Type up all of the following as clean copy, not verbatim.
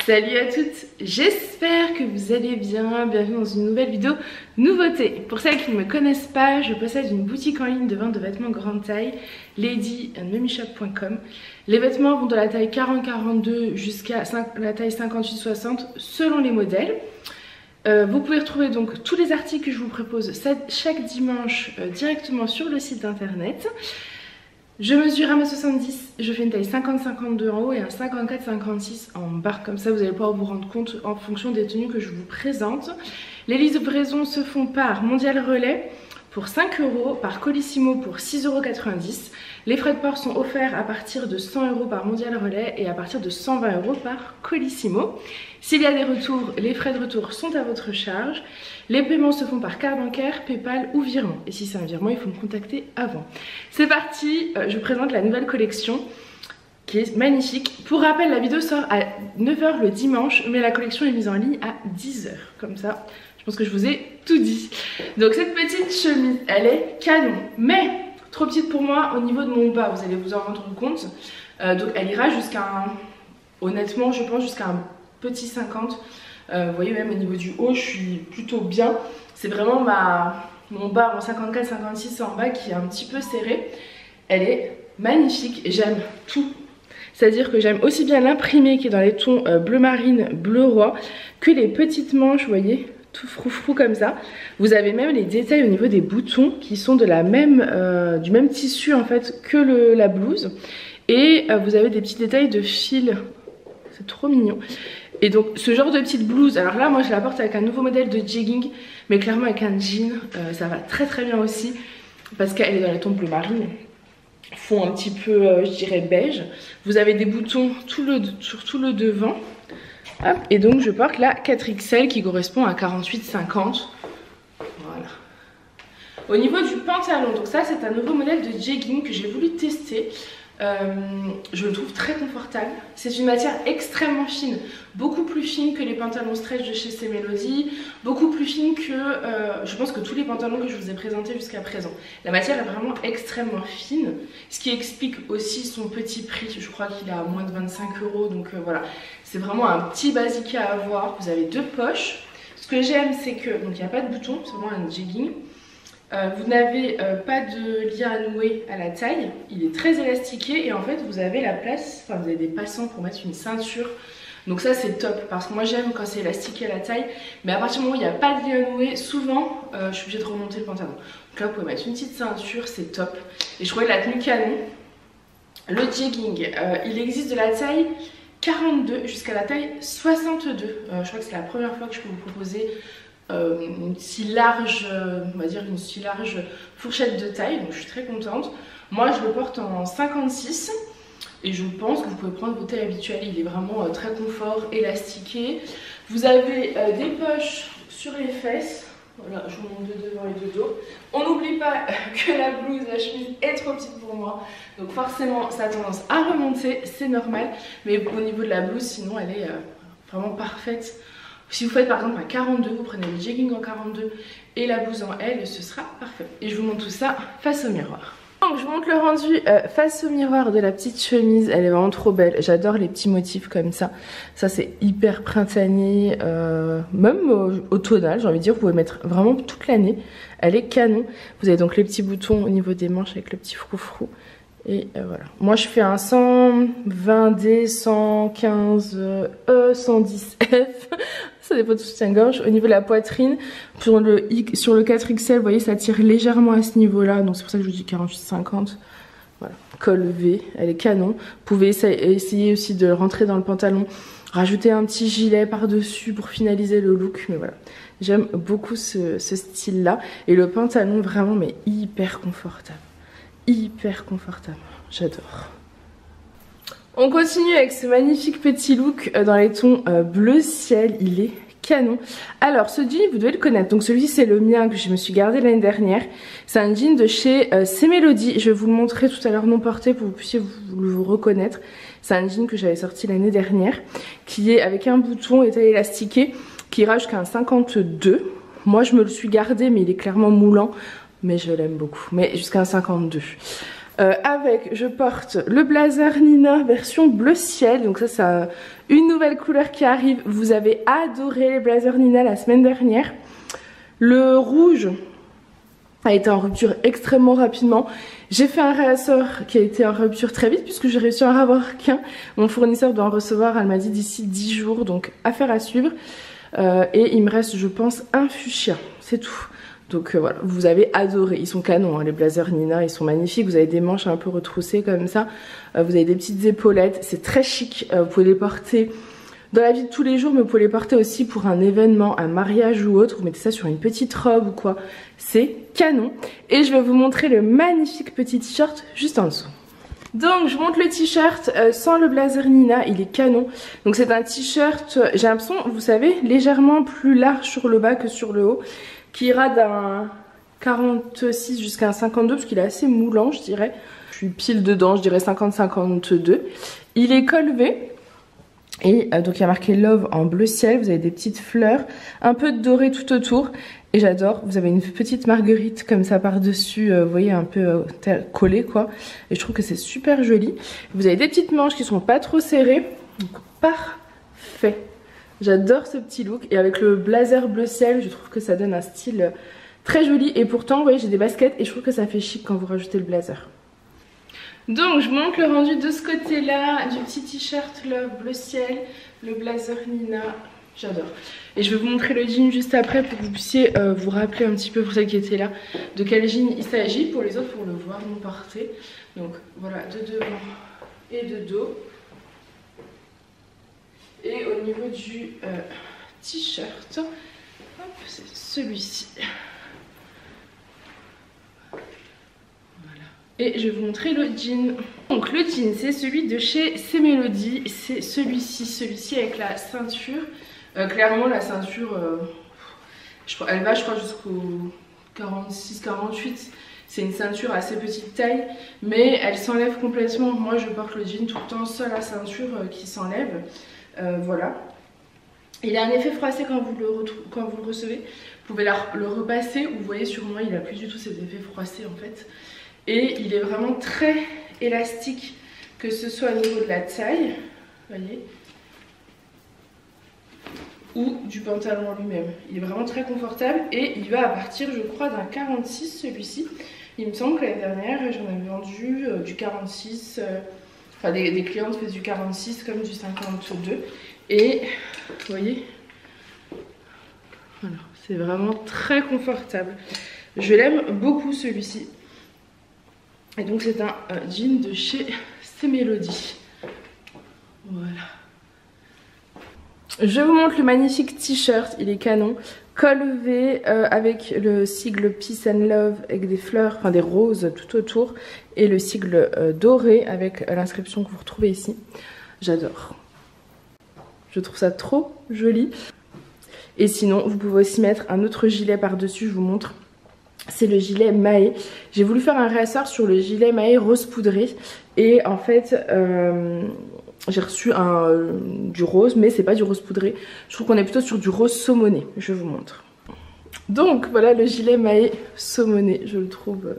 Salut à toutes, j'espère que vous allez bien, bienvenue dans une nouvelle vidéo nouveauté. Pour celles qui ne me connaissent pas, je possède une boutique en ligne de vente de vêtements grande taille, ladyandmummyshop.com. Les vêtements vont de la taille 40-42 jusqu'à la taille 58-60 selon les modèles. Vous pouvez retrouver donc tous les articles que je vous propose chaque dimanche directement sur le site internet. Je mesure 1m70, je fais une taille 50-52 en haut et un 54-56 en bas. Comme ça, vous allez pouvoir vous rendre compte en fonction des tenues que je vous présente. Les livraisons se font par Mondial Relais pour 5 €, par Colissimo pour 6,90 €. Les frais de port sont offerts à partir de 100 € par Mondial Relais et à partir de 120 € par Colissimo. S'il y a des retours, les frais de retour sont à votre charge. Les paiements se font par carte bancaire, Paypal ou virement. Et si c'est un virement, il faut me contacter avant. C'est parti, je vous présente la nouvelle collection qui est magnifique. Pour rappel, la vidéo sort à 9 h le dimanche, mais la collection est mise en ligne à 10 h. Comme ça, je pense que je vous ai tout dit. Donc cette petite chemise, elle est canon, mais trop petite pour moi au niveau de mon bas, vous allez vous en rendre compte. Donc elle ira jusqu'à un, honnêtement je pense jusqu'à un petit 50. Vous voyez, même au niveau du haut je suis plutôt bien. C'est vraiment mon bas, mon 54-56 en bas qui est un petit peu serré. Elle est magnifique et j'aime tout. C'est-à-dire que j'aime aussi bien l'imprimé qui est dans les tons bleu marine, bleu roi, que les petites manches, vous voyez, tout froufrou comme ça. Vous avez même les détails au niveau des boutons qui sont de la même, du même tissu en fait que la blouse. Et vous avez des petits détails de fil, c'est trop mignon. Et donc ce genre de petite blouse, alors là moi je la porte avec un nouveau modèle de jegging, mais clairement avec un jean, ça va très très bien aussi, parce qu'elle est dans les tons bleu marine, fond un petit peu je dirais beige. Vous avez des boutons sur tout le devant. Hop, et donc je porte la 4XL qui correspond à 48-50. Voilà. Au niveau du pantalon, donc ça c'est un nouveau modèle de jegging que j'ai voulu tester. Je le trouve très confortable. C'est une matière extrêmement fine, beaucoup plus fine que les pantalons stretch de chez C-Melody, beaucoup plus fine que je pense que tous les pantalons que je vous ai présentés jusqu'à présent. La matière est vraiment extrêmement fine, ce qui explique aussi son petit prix. Je crois qu'il est à moins de 25 €, donc voilà, c'est vraiment un petit basique à avoir. Vous avez deux poches. Ce que j'aime, c'est que donc il n'y a pas de bouton, c'est vraiment un jegging. Vous n'avez pas de lien à nouer à la taille, il est très élastiqué et en fait vous avez la place, enfin vous avez des passants pour mettre une ceinture. Donc ça c'est top parce que moi j'aime quand c'est élastiqué à la taille, mais à partir du moment où il n'y a pas de lien à nouer, souvent je suis obligée de remonter le pantalon. Donc là vous pouvez mettre une petite ceinture, c'est top. Et je trouvais la tenue canon. Le jegging, il existe de la taille 42 jusqu'à la taille 62. Je crois que c'est la première fois que je peux vous proposer une si large, on va dire une si large fourchette de taille, donc je suis très contente. Moi je le porte en 56 et je pense que vous pouvez prendre vos tailles habituelles. Il est vraiment très confort, élastiqué. Vous avez des poches sur les fesses. Voilà, je vous montre de devant et de dos. On n'oublie pas que la blouse, la chemise est trop petite pour moi, donc forcément ça a tendance à remonter, c'est normal. Mais au niveau de la blouse, sinon elle est vraiment parfaite. Si vous faites par exemple un 42, vous prenez le jegging en 42 et la blouse en L, ce sera parfait. Et je vous montre tout ça face au miroir. Donc je vous montre le rendu face au miroir de la petite chemise, elle est vraiment trop belle. J'adore les petits motifs comme ça. Ça c'est hyper printanier, même automnal, j'ai envie de dire, vous pouvez mettre vraiment toute l'année. Elle est canon. Vous avez donc les petits boutons au niveau des manches avec le petit froufrou. Et voilà. Moi je fais un 120D, 115 E, 110 F. Ça dépend de soutien-gorge. Au niveau de la poitrine, sur le 4XL, vous voyez, ça tire légèrement à ce niveau-là. Donc c'est pour ça que je vous dis 48-50. Voilà. Col V, elle est canon. Vous pouvez essayer aussi de rentrer dans le pantalon, rajouter un petit gilet par-dessus pour finaliser le look. Mais voilà, j'aime beaucoup ce style-là. Et le pantalon, vraiment, mais hyper confortable. Hyper confortable, j'adore. On continue avec ce magnifique petit look dans les tons bleu ciel, il est canon. Alors ce jean vous devez le connaître, donc celui-ci c'est le mien que je me suis gardé l'année dernière. C'est un jean de chez C-Melody, je vais vous le montrer tout à l'heure non porté pour que vous puissiez vous reconnaître. C'est un jean que j'avais sorti l'année dernière, qui est avec un bouton et taille élastiquée, qui ira jusqu'à un 52. Moi je me le suis gardé mais il est clairement moulant. Mais je l'aime beaucoup, mais jusqu'à un 52. Avec, je porte le blazer Nina version bleu ciel. Donc ça c'est une nouvelle couleur qui arrive. Vous avez adoré les blazers Nina la semaine dernière. Le rouge a été en rupture extrêmement rapidement. J'ai fait un réassort qui a été en rupture très vite puisque j'ai réussi à en avoir qu'un. Mon fournisseur doit en recevoir, elle m'a dit d'ici 10 jours, donc affaire à suivre. Et il me reste, je pense, un fuchsia, c'est tout. Donc voilà, vous avez adoré, ils sont canons hein, les blazers Nina, ils sont magnifiques. Vous avez des manches un peu retroussées comme ça, vous avez des petites épaulettes, c'est très chic. Vous pouvez les porter dans la vie de tous les jours, mais vous pouvez les porter aussi pour un événement, un mariage ou autre. Vous mettez ça sur une petite robe ou quoi, c'est canon. Et je vais vous montrer le magnifique petit t-shirt juste en dessous. Donc je montre le t-shirt sans le blazer Nina, il est canon. Donc c'est un t-shirt, j'ai l'impression, vous savez, légèrement plus large sur le bas que sur le haut, qui ira d'un 46 jusqu'à un 52 parce qu'il est assez moulant je dirais. Je suis pile dedans, je dirais 50-52. Il est col V. Et donc il y a marqué Love en bleu ciel, vous avez des petites fleurs, un peu de doré tout autour. Et j'adore, vous avez une petite marguerite comme ça par dessus, vous voyez un peu collée quoi. Et je trouve que c'est super joli. Vous avez des petites manches qui sont pas trop serrées, donc parfait. J'adore ce petit look et avec le blazer bleu ciel, je trouve que ça donne un style très joli. Et pourtant, vous voyez, j'ai des baskets et je trouve que ça fait chic quand vous rajoutez le blazer. Donc je montre le rendu de ce côté-là, du petit t-shirt Love bleu ciel, le blazer Nina, j'adore. Et je vais vous montrer le jean juste après pour que vous puissiez vous rappeler un petit peu pour celles qui étaient là de quel jean il s'agit. Pour les autres, pour le voir, mon porté. Donc voilà, de devant et de dos. Et au niveau du t-shirt, c'est celui-ci. Voilà. Et je vais vous montrer le jean. Donc le jean, c'est celui de chez C-Melody. C'est celui-ci avec la ceinture. Clairement la ceinture, elle va je crois jusqu'au 46-48. C'est une ceinture assez petite taille, mais elle s'enlève complètement. Moi je porte le jean tout le temps, seule la ceinture qui s'enlève. Voilà. Il a un effet froissé quand vous le recevez. Vous pouvez le repasser. Vous voyez sur moi il n'a plus du tout cet effet froissé en fait. Et il est vraiment très élastique, que ce soit au niveau de la taille, vous voyez, ou du pantalon lui-même. Il est vraiment très confortable et il va à partir je crois d'un 46 celui-ci. Il me semble que l'année dernière j'en avais vendu du 46, enfin des clientes faisaient du 46 comme du 52. Et vous voyez, voilà, c'est vraiment très confortable. Je l'aime beaucoup celui-ci. Et donc c'est un jean de chez C-Melody. Voilà. Je vous montre le magnifique t-shirt, il est canon. Col V avec le sigle Peace and Love avec des fleurs, enfin des roses tout autour. Et le sigle doré avec l'inscription que vous retrouvez ici. J'adore. Je trouve ça trop joli. Et sinon, vous pouvez aussi mettre un autre gilet par-dessus, je vous montre. C'est le gilet Mahé. J'ai voulu faire un réassort sur le gilet Mahé rose poudré. Et en fait, j'ai reçu du rose, mais c'est pas du rose poudré. Je trouve qu'on est plutôt sur du rose saumoné. Je vous montre. Donc voilà le gilet Mahé saumoné. Je le trouve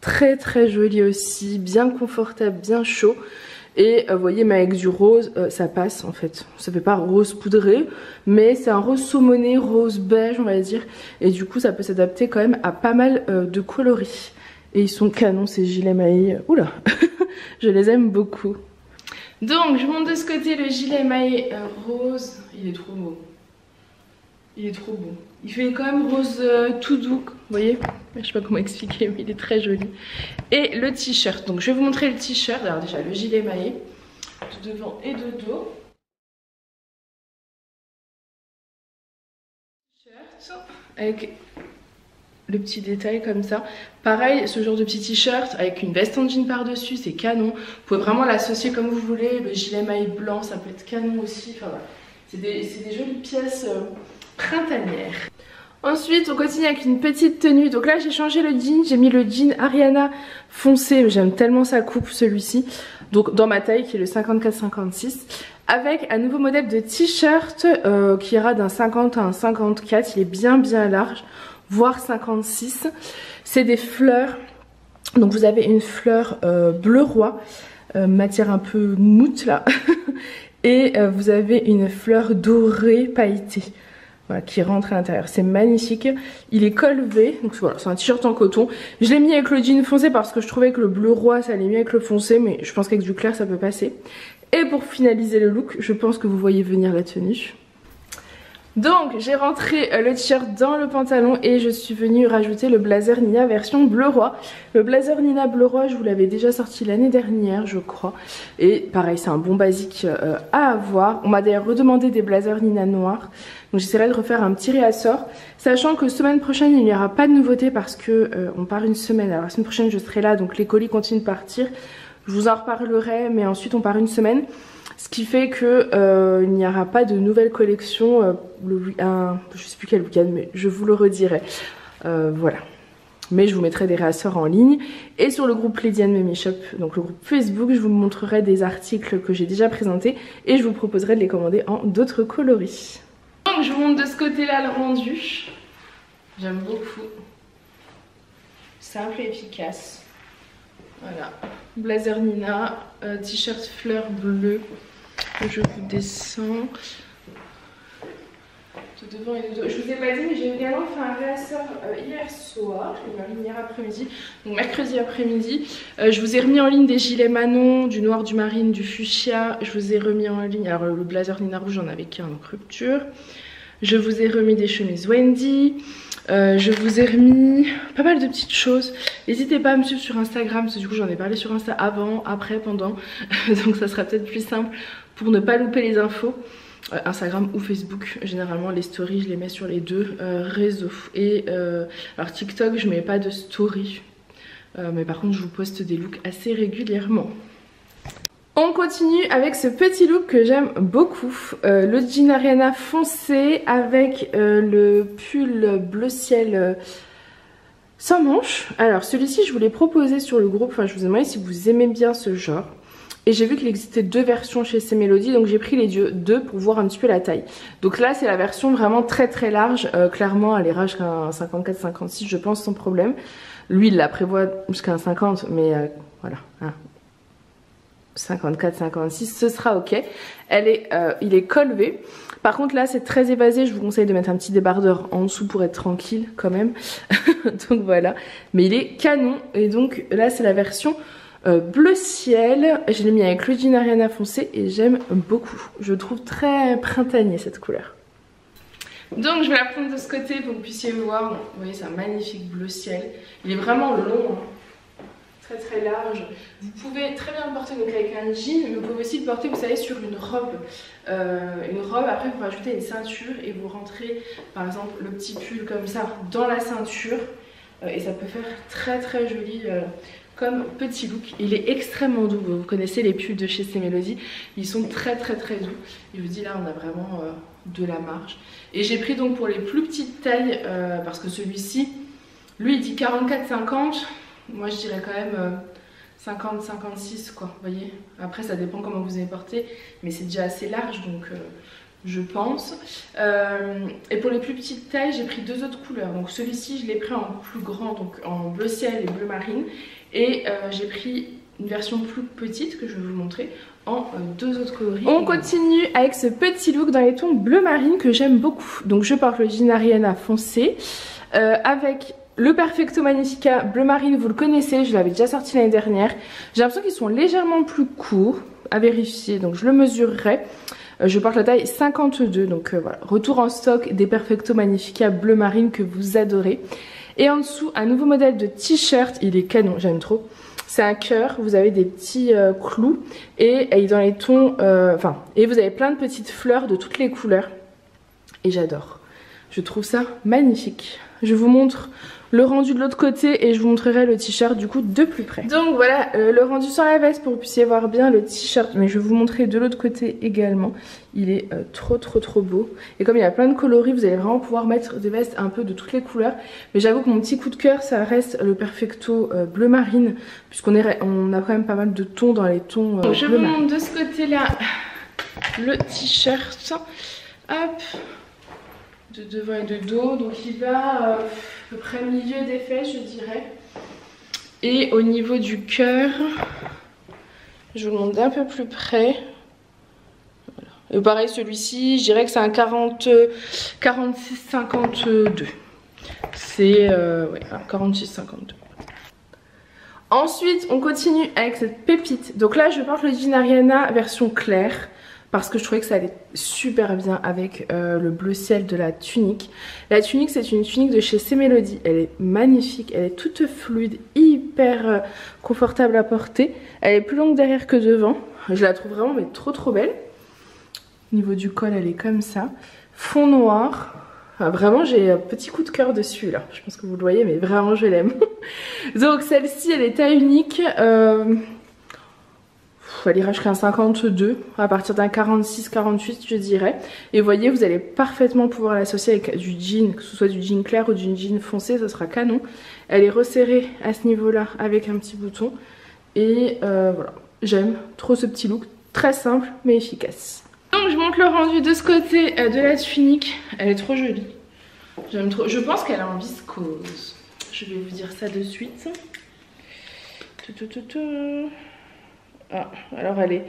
très très joli aussi. Bien confortable, bien chaud. Et vous voyez, mais avec du rose, ça passe en fait. Ça fait pas rose poudré, mais c'est un rose saumoné, rose beige on va dire. Et du coup ça peut s'adapter quand même à pas mal de coloris. Et ils sont canons ces gilets Mahé. Oula, je les aime beaucoup. Donc je monte de ce côté le gilet Mahé rose. Il est trop beau. Il est trop beau. Il fait quand même rose tout doux, vous voyez. Je sais pas comment expliquer, mais il est très joli. Et le t-shirt. Donc je vais vous montrer le t-shirt. Alors déjà le gilet Mahé, de devant et de dos. T-shirt avec le petit détail comme ça. Pareil, ce genre de petit t-shirt avec une veste en jean par dessus, c'est canon. Vous pouvez vraiment l'associer comme vous voulez. Le gilet Mahé blanc, ça peut être canon aussi. Enfin voilà. C'est des jolies pièces printanières. Ensuite on continue avec une petite tenue. Donc là j'ai changé le jean, j'ai mis le jean Ariana foncé, j'aime tellement sa coupe celui-ci. Donc dans ma taille qui est le 54-56. Avec un nouveau modèle de t-shirt qui ira d'un 50 à un 54. Il est bien large, voire 56. C'est des fleurs Donc vous avez une fleur bleu roi, matière un peu mousse là. Et vous avez une fleur dorée pailletée. Voilà, qui rentre à l'intérieur. C'est magnifique. Il est col V. Donc voilà, c'est un t-shirt en coton. Je l'ai mis avec le jean foncé parce que je trouvais que le bleu roi ça allait mieux avec le foncé. Mais je pense qu'avec du clair ça peut passer. Et pour finaliser le look, je pense que vous voyez venir la tenue. Donc j'ai rentré le t-shirt dans le pantalon et je suis venue rajouter le blazer Nina version bleu roi. Le blazer Nina bleu roi, je vous l'avais déjà sorti l'année dernière je crois. Et pareil, c'est un bon basique à avoir. On m'a d'ailleurs redemandé des blazers Nina noirs. Donc j'essaierai de refaire un petit réassort. Sachant que semaine prochaine il n'y aura pas de nouveauté parce que on part une semaine. Alors la semaine prochaine je serai là, donc les colis continuent de partir. Je vous en reparlerai, mais ensuite on part une semaine. Ce qui fait que il n'y aura pas de nouvelle collection je sais plus quel week-end, mais je vous le redirai. Voilà. Mais je vous mettrai des réassorts en ligne. Et sur le groupe Lady Memi Shop, donc le groupe Facebook, je vous montrerai des articles que j'ai déjà présentés. Et je vous proposerai de les commander en d'autres coloris. Donc je vous montre de ce côté-là le rendu. J'aime beaucoup. Simple et efficace. Voilà, blazer Nina, t-shirt fleur bleue, je vous descends, de devant et de dos. Je vous ai pas dit mais j'ai également fait un réassort hier soir, je l'ai mis en ligne hier après-midi, donc mercredi après-midi. Je vous ai remis en ligne des gilets Manon, du noir, du marine, du fuchsia, je vous ai remis en ligne, alors le blazer Nina rouge j'en avais qu'un donc rupture. Je vous ai remis des chemises Wendy. Je vous ai remis pas mal de petites choses. N'hésitez pas à me suivre sur Instagram parce que du coup j'en ai parlé sur Insta avant, après, pendant. Donc ça sera peut-être plus simple pour ne pas louper les infos. Instagram ou Facebook, généralement les stories je les mets sur les deux réseaux. Et alors TikTok je mets pas de story, mais par contre je vous poste des looks assez régulièrement. On continue avec ce petit look que j'aime beaucoup, le jean Ariana foncé avec le pull bleu ciel sans manches. Alors celui-ci je vous l'ai proposé sur le groupe, enfin je vous ai demandé si vous aimez bien ce genre. Et j'ai vu qu'il existait deux versions chez CMelody, donc j'ai pris les deux pour voir un petit peu la taille. Donc là c'est la version vraiment très très large, clairement elle ira jusqu'à un 54-56 je pense sans problème. Lui il la prévoit jusqu'à un 50 mais voilà. Hein. 54-56 ce sera ok. Il est col V. Par contre là c'est très évasé, je vous conseille de mettre un petit débardeur en dessous pour être tranquille quand même. Donc voilà, mais il est canon. Et donc là c'est la version bleu ciel. Je l'ai mis avec le jean Ariana foncé et j'aime beaucoup. Je trouve très printanier cette couleur. Donc je vais la prendre de ce côté pour que vous puissiez le voir. Vous voyez c'est un magnifique bleu ciel. Il est vraiment long hein. Très très large. Vous pouvez très bien le porter donc avec un jean, mais vous pouvez aussi le porter vous savez sur une robe. Après vous rajoutez une ceinture et vous rentrez par exemple le petit pull comme ça dans la ceinture et ça peut faire très très joli comme petit look. Il est extrêmement doux, vous connaissez les pulls de chez CMelody, ils sont très très très doux. Je vous dis là on a vraiment de la marge. Et j'ai pris donc pour les plus petites tailles parce que celui-ci, lui il dit 44-50. Moi je dirais quand même 50-56 quoi, vous voyez. Après ça dépend comment vous avez porté, mais c'est déjà assez large donc je pense. Et pour les plus petites tailles j'ai pris deux autres couleurs. Donc celui-ci je l'ai pris en plus grand, donc en bleu ciel et bleu marine. Et j'ai pris une version plus petite que je vais vous montrer en deux autres coloris. On continue avec ce petit look dans les tons bleu marine que j'aime beaucoup. Donc je porte le jean Ariana foncé avec le Perfecto Magnifica bleu marine, vous le connaissez, je l'avais déjà sorti l'année dernière. J'ai l'impression qu'ils sont légèrement plus courts, à vérifier, donc je le mesurerai. Je porte la taille 52, donc voilà, retour en stock des Perfecto Magnifica bleu marine que vous adorez. Et en dessous, un nouveau modèle de t-shirt, il est canon, j'aime trop. C'est un cœur, vous avez des petits clous et dans les tons, et vous avez plein de petites fleurs de toutes les couleurs. Et j'adore, je trouve ça magnifique. Je vous montre le rendu de l'autre côté et je vous montrerai le t-shirt du coup de plus près. Donc voilà le rendu sans la veste pour que vous puissiez voir bien le t-shirt, mais je vais vous montrer de l'autre côté également. Il est trop beau et comme il y a plein de coloris vous allez vraiment pouvoir mettre des vestes un peu de toutes les couleurs. Mais j'avoue que mon petit coup de cœur ça reste le Perfecto bleu marine puisqu'on a quand même pas mal de tons dans les tons bleu marine. Je vous montre de ce côté là le t-shirt, hop, de devant et de dos, donc il va à peu près milieu des fesses je dirais. Et au niveau du cœur, je vous le montre d'un peu plus près. Voilà. Et pareil, celui-ci, je dirais que c'est un 46-52. C'est ouais, un 46-52. Ensuite, on continue avec cette pépite. Donc là, je porte le jean Ariana version claire parce que je trouvais que ça allait super bien avec le bleu ciel de la tunique. La tunique, c'est une tunique de chez Cmelody. Elle est magnifique, elle est toute fluide, hyper confortable à porter. Elle est plus longue derrière que devant. Je la trouve vraiment mais trop belle. Au niveau du col, elle est comme ça. Fond noir. Ah, vraiment, j'ai un petit coup de cœur dessus là. Je pense que vous le voyez, mais vraiment, je l'aime. Donc celle-ci, elle est taille unique. Elle ira jusqu'à un 52, à partir d'un 46-48 je dirais. Et vous voyez, vous allez parfaitement pouvoir l'associer avec du jean, que ce soit du jean clair ou du jean foncé, ça sera canon. Elle est resserrée à ce niveau-là avec un petit bouton. Et voilà, j'aime trop ce petit look, très simple mais efficace. Donc je montre le rendu de ce côté de la tunique, elle est trop jolie. J'aime trop, je pense qu'elle est en viscose. Je vais vous dire ça de suite. Ah, alors elle est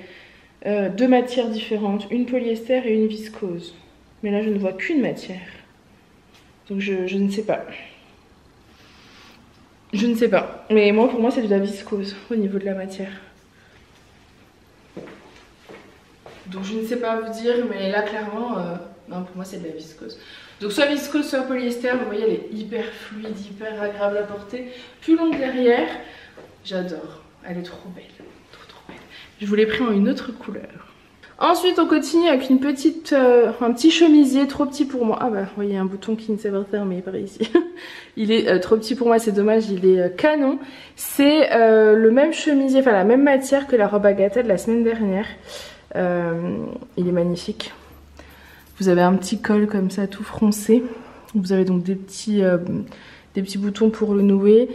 deux matières différentes, une polyester et une viscose. Mais là je ne vois qu'une matière. Donc je ne sais pas. Je ne sais pas. Mais moi pour moi c'est de la viscose au niveau de la matière. Donc je ne sais pas vous dire, mais là clairement, non pour moi c'est de la viscose. Donc soit viscose, soit polyester, vous voyez elle est hyper fluide, hyper agréable à porter. Plus longue derrière, j'adore, elle est trop belle. Je vous l'ai pris en une autre couleur. Ensuite on continue avec une petite, un petit chemisier trop petit pour moi. Ah bah vous voyez un bouton qui ne sait pas fermer par ici. Il est trop petit pour moi, c'est dommage, il est canon. C'est le même chemisier, enfin la même matière que la robe Agatha de la semaine dernière. Il est magnifique. Vous avez un petit col comme ça tout froncé. Vous avez donc des petits boutons pour le nouer.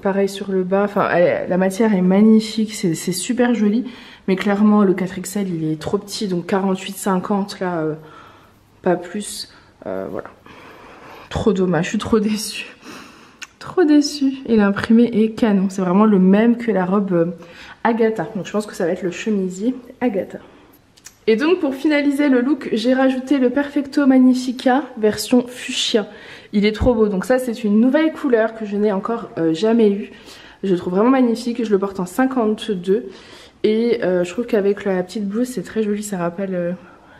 Pareil sur le bas, enfin la matière est magnifique, c'est super joli, mais clairement le 4XL il est trop petit, donc 48-50 là, pas plus, voilà, trop dommage, je suis trop déçue, et l'imprimé est canon, c'est vraiment le même que la robe Agatha, donc je pense que ça va être le chemisier Agatha. Et donc pour finaliser le look, j'ai rajouté le Perfecto Magnifica version fuchsia. Il est trop beau, donc ça c'est une nouvelle couleur que je n'ai encore jamais eue. Je le trouve vraiment magnifique, je le porte en 52 et je trouve qu'avec la petite blouse c'est très joli, ça rappelle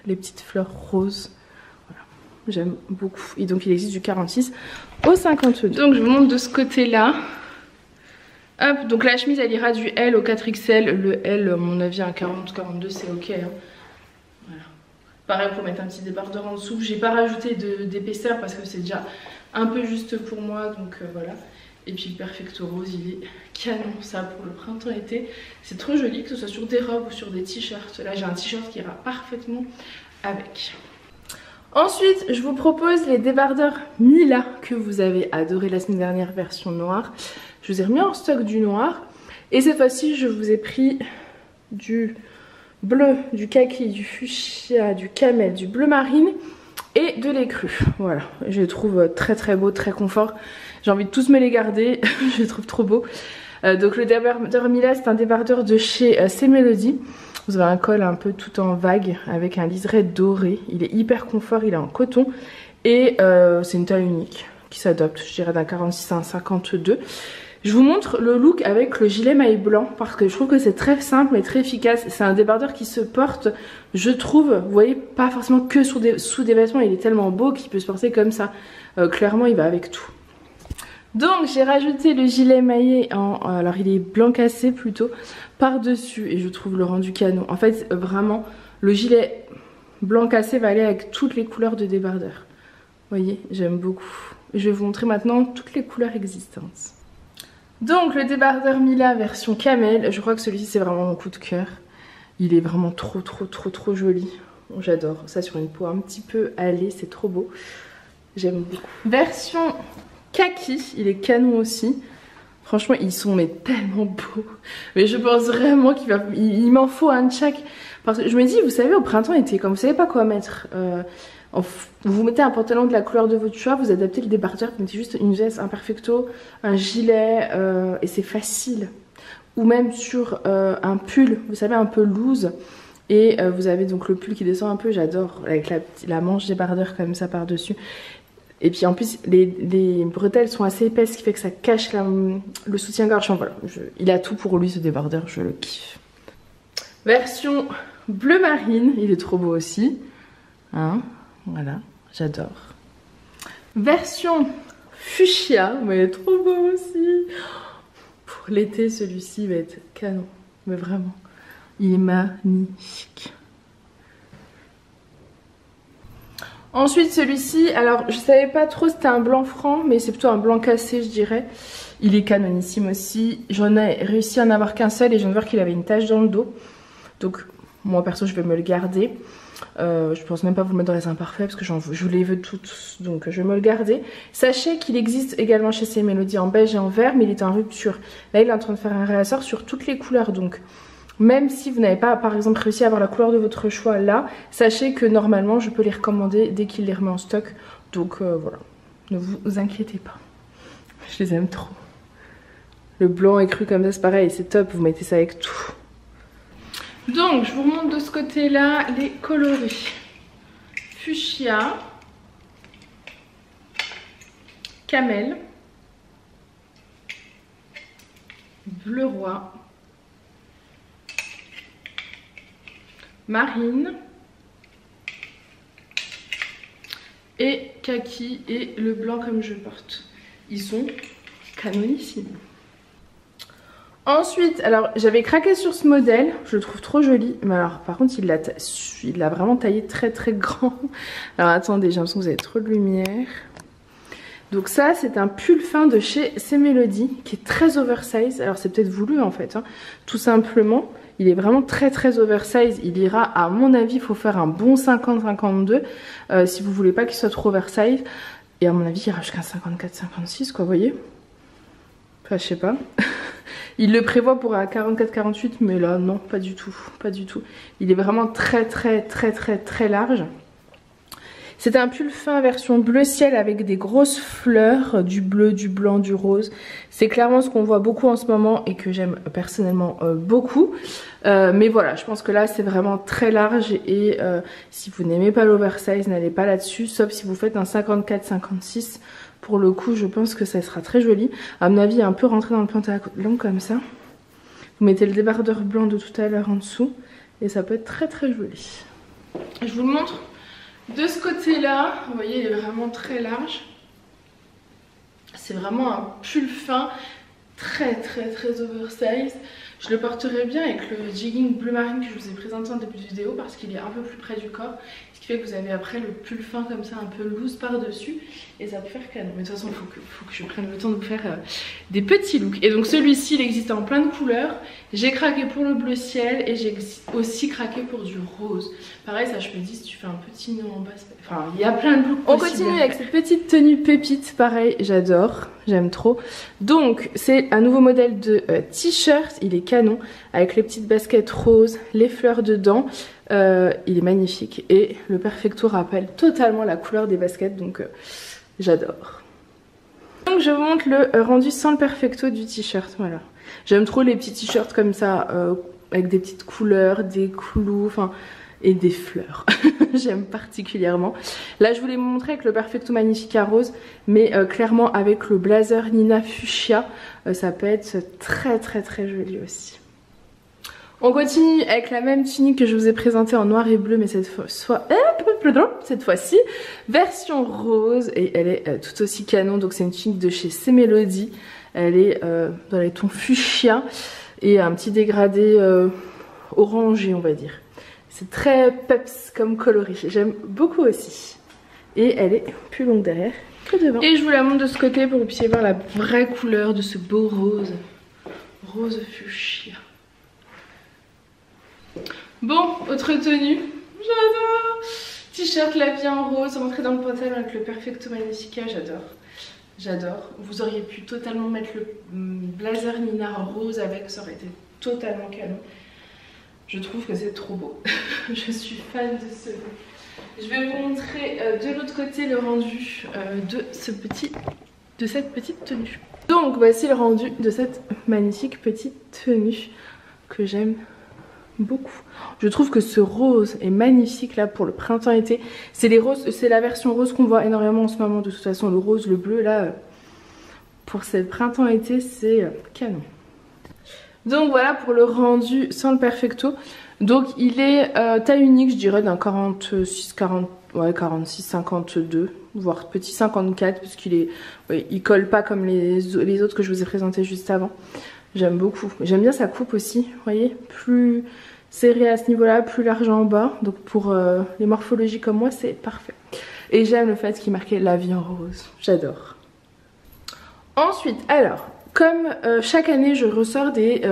les petites fleurs roses. Voilà, j'aime beaucoup. Et donc il existe du 46 au 52. Donc je vous montre de ce côté là. Hop, donc la chemise elle ira du L au 4XL, le L à mon avis un 40-42 c'est ok hein. Voilà. Pareil pour mettre un petit débardeur en dessous. J'ai pas rajouté d'épaisseur parce que c'est déjà un peu juste pour moi. Donc voilà. Et puis le Perfecto Rose il est canon ça pour le printemps-été. C'est trop joli que ce soit sur des robes ou sur des t-shirts. Là j'ai un t-shirt qui ira parfaitement avec. Ensuite je vous propose les débardeurs Mila que vous avez adoré la semaine dernière version noire. Je vous ai remis en stock du noir. Et cette fois-ci je vous ai pris du bleu, du kaki, du fuchsia, du camel, du bleu marine et de l'écru. Voilà, je les trouve très beaux, très confort. J'ai envie de tous me les garder, je les trouve trop beaux. Donc le débardeur Mila c'est un débardeur de chez Cmelody. Vous avez un col un peu tout en vague avec un liseré doré. Il est hyper confort, il est en coton et c'est une taille unique qui s'adapte, je dirais d'un 46 à un 52. Je vous montre le look avec le gilet maille blanc parce que je trouve que c'est très simple et très efficace. C'est un débardeur qui se porte, je trouve, vous voyez, pas forcément que sous des vêtements. Il est tellement beau qu'il peut se porter comme ça. Clairement, il va avec tout. Donc, j'ai rajouté le gilet maillé alors il est blanc cassé plutôt, par-dessus. Et je trouve le rendu canon. En fait, vraiment, le gilet blanc cassé va aller avec toutes les couleurs de débardeur. Vous voyez, j'aime beaucoup. Je vais vous montrer maintenant toutes les couleurs existantes. Donc le débardeur Mila version camel, je crois que celui-ci c'est vraiment mon coup de cœur. Il est vraiment trop joli. J'adore ça sur une peau un petit peu hâlée, c'est trop beau. J'aime beaucoup. Version kaki, il est canon aussi. Franchement ils sont mais tellement beaux. Mais je pense vraiment qu'il m'en faut un de chaque. Parce que je me dis, vous savez, au printemps-été, quand vous savez pas quoi mettre, vous mettez un pantalon de la couleur de votre choix, vous adaptez le débardeur, vous mettez juste une veste, un perfecto, un gilet, et c'est facile. Ou même sur un pull, vous savez, un peu loose. Et vous avez donc le pull qui descend un peu, j'adore, avec la manche débardeur comme ça par-dessus. Et puis en plus, les bretelles sont assez épaisses, ce qui fait que ça cache le soutien-gorge. Enfin, voilà, il a tout pour lui ce débardeur, je le kiffe. Version bleu marine, il est trop beau aussi. Hein, voilà, j'adore. Version fuchsia, mais il est trop beau aussi. Pour l'été, celui-ci va être canon, mais vraiment. Il est magnifique. Ensuite celui-ci, alors je savais pas trop c'était un blanc franc, mais c'est plutôt un blanc cassé je dirais. Il est canonissime aussi. J'en ai réussi à en avoir qu'un seul et je viens de voir qu'il avait une tache dans le dos. Donc moi perso je vais me le garder. Je pense même pas vous le mettre dans les imparfaits parce que je les veux toutes, donc je vais me le garder. Sachez qu'il existe également chez Semélodie en beige et en vert, mais il est en rupture. Là il est en train de faire un réassort sur toutes les couleurs, donc même si vous n'avez pas par exemple réussi à avoir la couleur de votre choix là, sachez que normalement je peux les recommander dès qu'il les remet en stock. Donc voilà, ne vous inquiétez pas. Je les aime trop. Le blanc écru comme ça c'est pareil, c'est top, vous mettez ça avec tout. Donc je vous remonte de ce côté là les coloris. Fuchsia, camel, bleu roi, marine et kaki et le blanc comme je porte. Ils sont canonissimes. Ensuite, alors j'avais craqué sur ce modèle, je le trouve trop joli, mais alors par contre il l'a vraiment taillé très très grand. Alors attendez, j'ai l'impression que vous avez trop de lumière. Donc ça c'est un pull fin de chez Semélodie qui est très oversize, alors c'est peut-être voulu en fait, hein, tout simplement. Il est vraiment très très oversize, il ira à mon avis, il faut faire un bon 50-52 si vous voulez pas qu'il soit trop oversize. Et à mon avis il ira jusqu'à 54-56 quoi, vous voyez. Enfin je sais pas. Il le prévoit pour un 44-48 mais là non pas du tout, pas du tout. Il est vraiment très très très très très large. C'est un pull fin version bleu ciel avec des grosses fleurs, du bleu, du blanc, du rose. C'est clairement ce qu'on voit beaucoup en ce moment et que j'aime personnellement beaucoup. Mais voilà, je pense que là c'est vraiment très large et si vous n'aimez pas l'oversize, n'allez pas là-dessus, sauf si vous faites un 54-56. Pour le coup, je pense que ça sera très joli. À mon avis, un peu rentré dans le pantalon comme ça. Vous mettez le débardeur blanc de tout à l'heure en dessous et ça peut être très très joli. Je vous le montre. De ce côté-là, vous voyez, il est vraiment très large. C'est vraiment un pull fin, très très très oversize. Je le porterai bien avec le jegging bleu marine que je vous ai présenté en début de vidéo parce qu'il est un peu plus près du corps. Ce qui fait que vous avez après le pull fin comme ça, un peu loose par-dessus. Et ça peut faire canon. Mais de toute façon, il faut que je prenne le temps de vous faire des petits looks. Et donc celui-ci, il existe en plein de couleurs. J'ai craqué pour le bleu ciel et j'ai aussi craqué pour du rose. Pareil, ça je me dis, si tu fais un petit nœud en bas, enfin il y a plein de looks. On continue avec cette petite tenue pépite. Pareil, j'adore, j'aime trop. Donc c'est un nouveau modèle de t-shirt. Il est canon avec les petites baskets roses, les fleurs dedans. Il est magnifique et le perfecto rappelle totalement la couleur des baskets, donc j'adore. Donc je vous montre le rendu sans le perfecto du t-shirt. Voilà, j'aime trop les petits t-shirts comme ça avec des petites couleurs, des clous, enfin et des fleurs. J'aime particulièrement. Là je voulais vous montrer avec le perfecto magnifica rose, mais clairement avec le blazer Nina fuchsia, ça peut être très très très joli aussi. On continue avec la même tunique que je vous ai présentée en noir et bleu, mais cette fois-ci version rose et elle est tout aussi canon. Donc c'est une tunique de chez Semélodie. Elle est dans les tons fuchsia et un petit dégradé orangé on va dire. C'est très peps comme coloris, j'aime beaucoup aussi. Et elle est plus longue derrière que devant. Et je vous la montre de ce côté pour que vous puissiez voir la vraie couleur de ce beau rose. Rose fuchsia. Bon, autre tenue, j'adore. T-shirt la vie en rose, rentré dans le pantalon avec le perfecto magnifica, j'adore. J'adore. Vous auriez pu totalement mettre le blazer Nina rose avec, ça aurait été totalement canon. Je trouve que c'est trop beau. Je suis fan de ce look. Je vais vous montrer de l'autre côté le rendu de cette petite tenue. Donc voici le rendu de cette magnifique petite tenue que j'aime beaucoup. Je trouve que ce rose est magnifique là pour le printemps-été. C'est la version rose qu'on voit énormément en ce moment. De toute façon, le rose, le bleu là, pour ce printemps-été, c'est canon. Donc voilà pour le rendu sans le perfecto. Donc il est taille unique, je dirais d'un 46, 52, voire petit 54, parce qu'il est, ouais, il colle pas comme les autres que je vous ai présentés juste avant. J'aime beaucoup. J'aime bien sa coupe aussi, vous voyez, plus serré à ce niveau-là, plus large en bas. Donc pour les morphologies comme moi, c'est parfait. Et j'aime le fait qu'il marquait la vie en rose. J'adore. Ensuite, alors, comme chaque année, je ressors des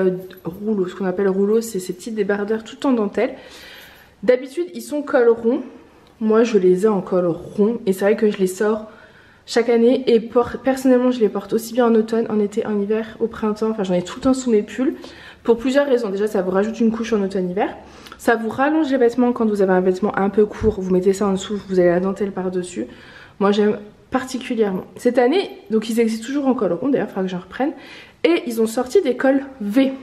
rouleaux. Ce qu'on appelle rouleaux, c'est ces petits débardeurs tout en dentelle. D'habitude, ils sont col rond. Moi, je les ai en col rond. Et c'est vrai que je les sors chaque année. Et personnellement, je les porte aussi bien en automne, en été, en hiver, au printemps. Enfin, j'en ai tout le temps sous mes pulls. Pour plusieurs raisons. Déjà, ça vous rajoute une couche en automne-hiver. Ça vous rallonge les vêtements quand vous avez un vêtement un peu court. Vous mettez ça en dessous, vous avez la dentelle par-dessus. Moi, j'aime particulièrement. Cette année, donc ils existent toujours en col rond, d'ailleurs, il faudra que j'en reprenne. Et ils ont sorti des cols V.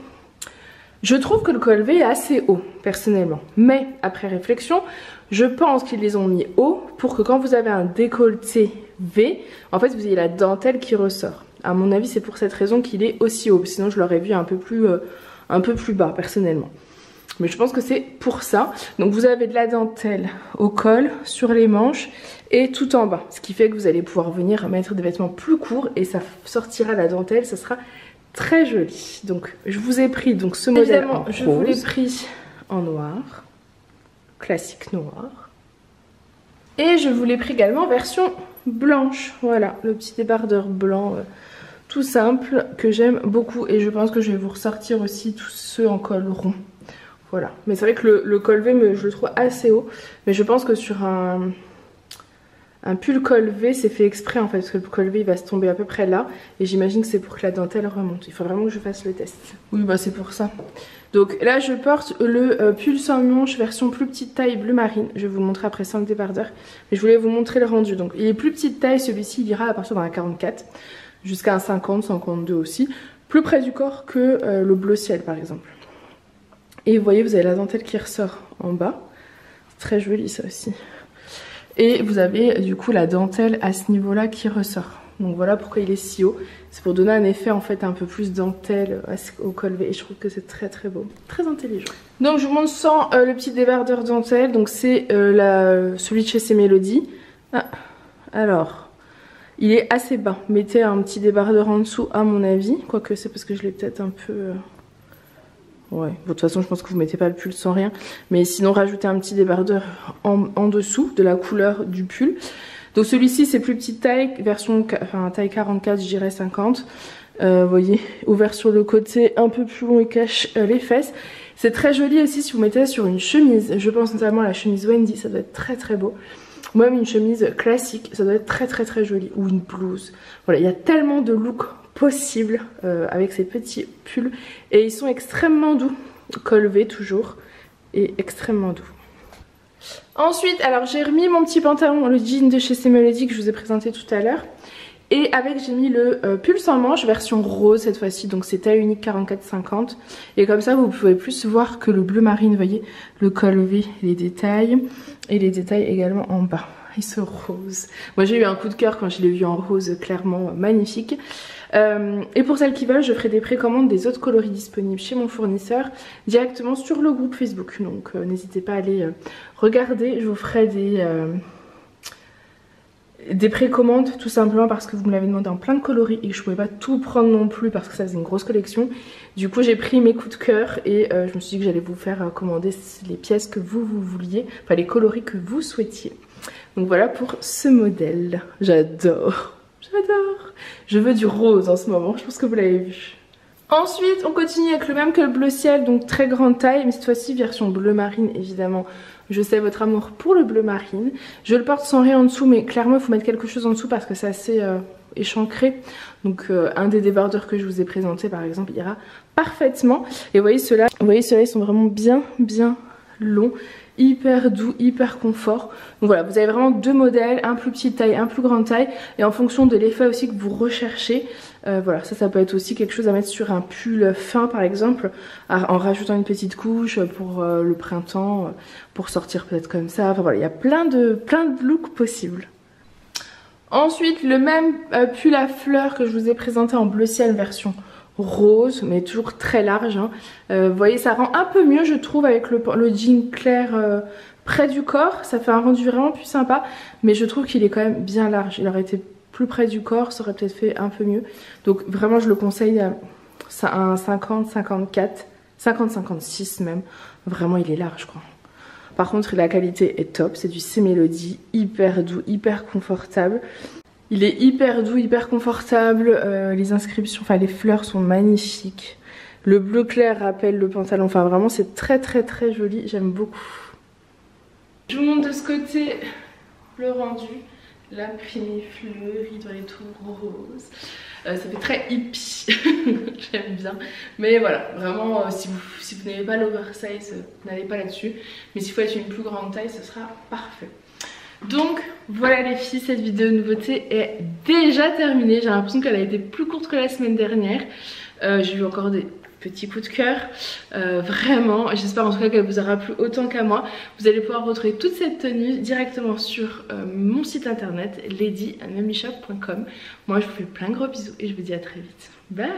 Je trouve que le col V est assez haut, personnellement. Mais, après réflexion, je pense qu'ils les ont mis haut pour que quand vous avez un décolleté V, en fait, vous ayez la dentelle qui ressort. À mon avis, c'est pour cette raison qu'il est aussi haut. Sinon, je l'aurais vu un peu plus bas, personnellement. Mais je pense que c'est pour ça. Donc vous avez de la dentelle au col, sur les manches et tout en bas. Ce qui fait que vous allez pouvoir venir mettre des vêtements plus courts et ça sortira la dentelle, ça sera très joli. Donc je vous ai pris donc ce modèle en rose. Je vous l'ai pris en noir, classique noir. Et je vous l'ai pris également en version blanche. Voilà, le petit débardeur blanc tout simple que j'aime beaucoup. Et je pense que je vais vous ressortir aussi tous ceux en col rond. Voilà, mais c'est vrai que le col V, je le trouve assez haut. Mais je pense que sur un pull col V, c'est fait exprès en fait. Parce que le col V, il va se tomber à peu près là. Et j'imagine que c'est pour que la dentelle remonte. Il faut vraiment que je fasse le test. Oui, bah c'est pour ça. Donc là, je porte le pull sans manche version plus petite taille bleu marine. Je vais vous montrer après sans le débardeur. Mais je voulais vous montrer le rendu. Donc il est plus petite taille, celui-ci, il ira à partir d'un 44. Jusqu'à un 50, 52 aussi. Plus près du corps que le bleu ciel par exemple. Et vous voyez, vous avez la dentelle qui ressort en bas. C'est très joli ça aussi. Et vous avez du coup la dentelle à ce niveau-là qui ressort. Donc voilà pourquoi il est si haut. C'est pour donner un effet en fait un peu plus dentelle au col V. Et je trouve que c'est très très beau. Très intelligent. Donc je vous montre sans le petit débardeur dentelle. Donc c'est celui de chez ces Mélodies. Ah, alors, il est assez bas. Mettez un petit débardeur en dessous à mon avis. Quoique c'est parce que je l'ai peut-être un peu... Ouais, de toute façon je pense que vous mettez pas le pull sans rien. Mais sinon rajoutez un petit débardeur en dessous de la couleur du pull. Donc celui-ci c'est plus petite taille, version taille 44 je dirais 50. Vous voyez, ouvert sur le côté, un peu plus long et cache les fesses. C'est très joli aussi si vous mettez ça sur une chemise. Je pense notamment à la chemise Wendy, ça doit être très très beau. Ou même une chemise classique, ça doit être très très très joli. Ou une blouse. Voilà, il y a tellement de looks possible avec ces petits pulls et ils sont extrêmement doux, col V toujours et extrêmement doux. Ensuite, alors j'ai remis mon petit pantalon, le jean de chez Melody que je vous ai présenté tout à l'heure et avec j'ai mis le pull sans manche version rose cette fois-ci, donc c'est taille unique 44-50 et comme ça vous pouvez plus voir que le bleu marine, vous voyez le col V, les détails et les détails également en bas. Et ce rose, moi j'ai eu un coup de cœur quand je l'ai vu en rose, clairement magnifique. Et pour celles qui veulent, je ferai des précommandes des autres coloris disponibles chez mon fournisseur directement sur le groupe Facebook. Donc n'hésitez pas à aller regarder. Je vous ferai des précommandes tout simplement parce que vous me l'avez demandé en plein de coloris et que je pouvais pas tout prendre non plus parce que ça faisait une grosse collection. Du coup j'ai pris mes coups de cœur et je me suis dit que j'allais vous faire commander les pièces que vous vouliez, enfin les coloris que vous souhaitiez. Donc voilà pour ce modèle. J'adore. J'adore. Je veux du rose en ce moment, je pense que vous l'avez vu. Ensuite, on continue avec le même que le bleu ciel, donc très grande taille, mais cette fois-ci version bleu marine évidemment Je sais votre amour pour le bleu marine. Je le porte sans rien en dessous, mais clairement il faut mettre quelque chose en dessous parce que c'est assez échancré. Donc un des débardeurs que je vous ai présenté par exemple ira parfaitement. Et vous voyez ceux-là, ils sont vraiment bien longs, hyper doux, hyper confort. Donc voilà, vous avez vraiment deux modèles, un plus petite taille, un plus grande taille, et en fonction de l'effet aussi que vous recherchez, voilà, ça peut être aussi quelque chose à mettre sur un pull fin par exemple, en rajoutant une petite couche pour le printemps, pour sortir peut-être comme ça. Enfin voilà, il y a plein de looks possibles. Ensuite, le même pull à fleurs que je vous ai présenté en bleu ciel version rose, mais toujours très large, hein. Vous voyez, ça rend un peu mieux je trouve avec le jean clair près du corps. Ça fait un rendu vraiment plus sympa, mais je trouve qu'il est quand même bien large. Il aurait été plus près du corps, ça aurait peut-être fait un peu mieux. Donc vraiment je le conseille à un 50, 54, 50, 56 même. Vraiment il est large quoi. Par contre la qualité est top, c'est du C-Melody, hyper doux, hyper confortable. Il est hyper doux, hyper confortable, les inscriptions, enfin les fleurs sont magnifiques. Le bleu clair rappelle le pantalon, enfin vraiment c'est très joli, j'aime beaucoup. Je vous montre de ce côté le rendu, la primée fleurie dans les tons roses. Ça fait très hippie, j'aime bien. Mais voilà, vraiment si vous n'avez pas l'oversize, n'allez pas là-dessus. Mais s'il faut être une plus grande taille, ce sera parfait. Donc voilà les filles, cette vidéo nouveauté est déjà terminée. J'ai l'impression qu'elle a été plus courte que la semaine dernière. J'ai eu encore des petits coups de cœur, vraiment. J'espère en tout cas qu'elle vous aura plu autant qu'à moi. Vous allez pouvoir retrouver toute cette tenue directement sur mon site internet ladyandmamishop.com. Moi je vous fais plein de gros bisous et je vous dis à très vite. Bye.